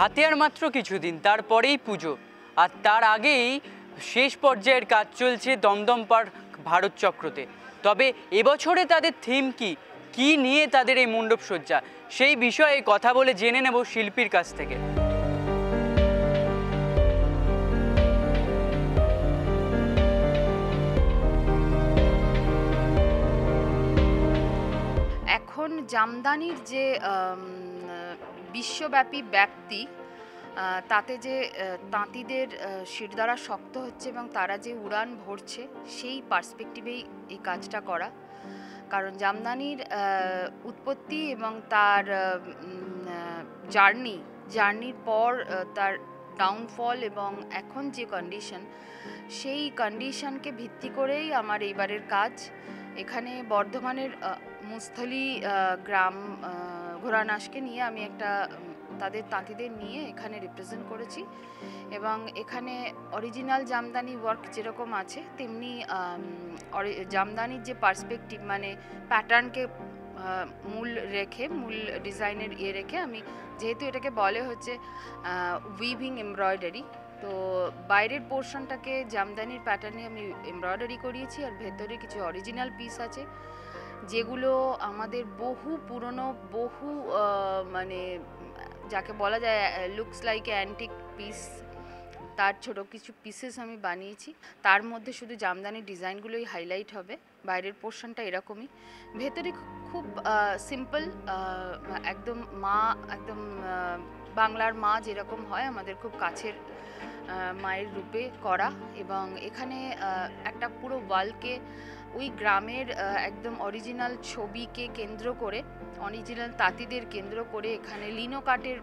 হাতে আর মাত্র কিছুদিন, তারপরেই পুজো, আর তার আগেই শেষ পর্যায়ের কাজ চলছে দমদম পার্ক ভারত চক্রতে। তবে এবছরে তাদের থিম কি নিয়ে তাদের এই মণ্ডপ সজ্জা, সেই বিষয়ে কথা বলে জেনে নেব শিল্পীর কাছ থেকে। এখন জামদানির যে বিশ্বব্যাপী ব্যাপ্তি, তাতে যে তাঁতিদের শিরদাঁড়া শক্ত হচ্ছে এবং তারা যে উড়ান ভরছে, সেই পার্সপেক্টিভেই এই কাজটা করা। কারণ জামদানির উৎপত্তি এবং তার জার্নির পর তার ডাউনফল এবং এখন যে কন্ডিশন, সেই কন্ডিশনকে ভিত্তি করেই আমার এইবারের কাজ। এখানে বর্ধমানের মুস্থলি গ্রাম ঘোড়ানাশকে নিয়ে আমি একটা তাদের তাঁতিদের নিয়ে এখানে রিপ্রেজেন্ট করেছি এবং এখানে অরিজিনাল জামদানি ওয়ার্ক যেরকম আছে তেমনি জামদানির যে পার্সপেক্টিভ মানে প্যাটার্নকে মূল ডিজাইনের রেখে আমি, যেহেতু এটাকে বলে হচ্ছে উইভিং এমব্রয়ডারি, তো বাইরের পোর্শনটাকে জামদানির প্যাটার্নে আমি এমব্রয়ডারি করিয়েছি আর ভেতরে কিছু অরিজিনাল পিস আছে যেগুলো আমাদের বহু পুরনো, মানে যাকে বলা যায় লুকস লাইক অ্যান্টিক পিস, তার ছোট কিছু পিসেস আমি বানিয়েছি। তার মধ্যে শুধু জামদানির ডিজাইনগুলোই হাইলাইট হবে, বাইরের পোর্শনটা এরকমই। ভেতরে খুব সিম্পল, একদম বাংলার মা যেরকম হয় আমাদের খুব কাছের মায়ের রূপে করা। এবং এখানে একটা পুরো ওয়ালকে ওই গ্রামের একদম অরিজিনাল ছবিকে কেন্দ্র করে, অরিজিনাল তাঁতিদের কেন্দ্র করে এখানে লিনো কাটের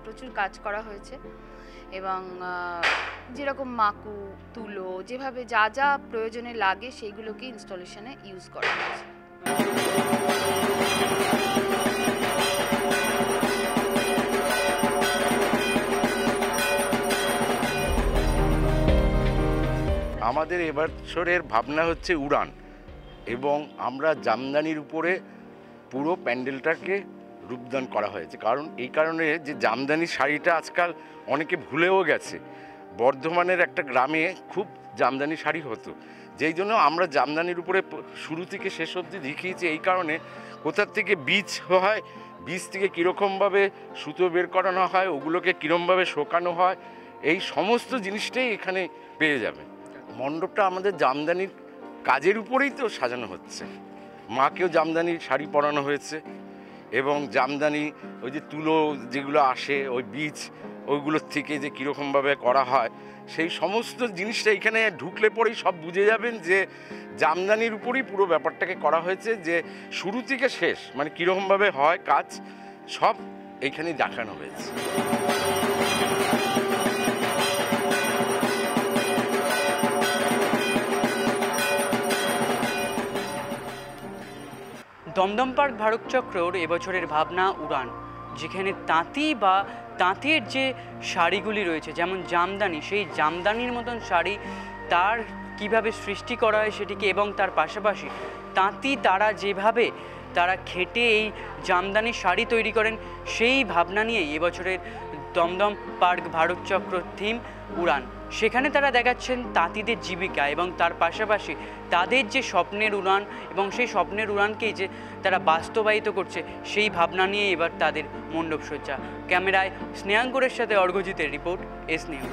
প্রচুর কাজ করা হয়েছে এবং যেরকম মাকু, তুলো, যেভাবে যা যা প্রয়োজনে লাগে সেইগুলোকে ইনস্টলেশনে ইউজ করা হয়েছে। আমাদের এবছরের ভাবনা হচ্ছে উড়ান, এবং আমরা জামদানির উপরে পুরো প্যান্ডেলটাকে রূপদান করা হয়েছে। কারণ এই কারণে যে জামদানি শাড়িটা আজকাল অনেকে ভুলেও গেছে। বর্ধমানের একটা গ্রামে খুব জামদানি শাড়ি হতো, যেই জন্য আমরা জামদানির উপরে শুরু থেকে শেষ অবধি দেখিয়েছি। এই কারণে কোথার থেকে বীজ হয়, বীজ থেকে কীরকমভাবে সুতো বের করানো হয়, ওগুলোকে কীরকমভাবে শোকানো হয়, এই সমস্ত জিনিসটাই এখানে পেয়ে যাবে। মণ্ডপটা আমাদের জামদানির কাজের উপরেই তো সাজানো হচ্ছে। মাকেও জামদানির শাড়ি পরানো হয়েছে এবং জামদানি ওই যে তুলো যেগুলো আসে, ওই বীজ, ওইগুলোর থেকে যে কীরকমভাবে করা হয়, সেই সমস্ত জিনিসটা এখানে ঢুকলে পরেই সব বুঝে যাবেন যে জামদানির উপরেই পুরো ব্যাপারটাকে করা হয়েছে। যে শুরু থেকে শেষ মানে কীরকমভাবে হয় কাজ, সব এইখানেই দেখানো হয়েছে। দমদম পার্ক ভারত চক্রর এবছরের ভাবনা উড়ান, যেখানে তাঁতি বা তাঁতের যে শাড়িগুলি রয়েছে, যেমন জামদানি, সেই জামদানির মতন শাড়ি তার কিভাবে সৃষ্টি করা হয় সেটিকে, এবং তার পাশাপাশি তাঁতি তারা যেভাবে তারা খেটে এই জামদানি শাড়ি তৈরি করেন, সেই ভাবনা নিয়েই এবছরের দমদম পার্ক ভারত চক্র থিম উড়ান। সেখানে তারা দেখাচ্ছেন তাঁতিদের জীবিকা এবং তার পাশাপাশি তাদের যে স্বপ্নের উড়ান, এবং সেই স্বপ্নের উড়ানকেই যে তারা বাস্তবায়িত করছে, সেই ভাবনা নিয়ে এবার তাদের মণ্ডপ সজ্জা। ক্যামেরায় স্নেহাঙ্কুরের সাথে অর্ঘ্যজিতের রিপোর্ট, এস নিউজ।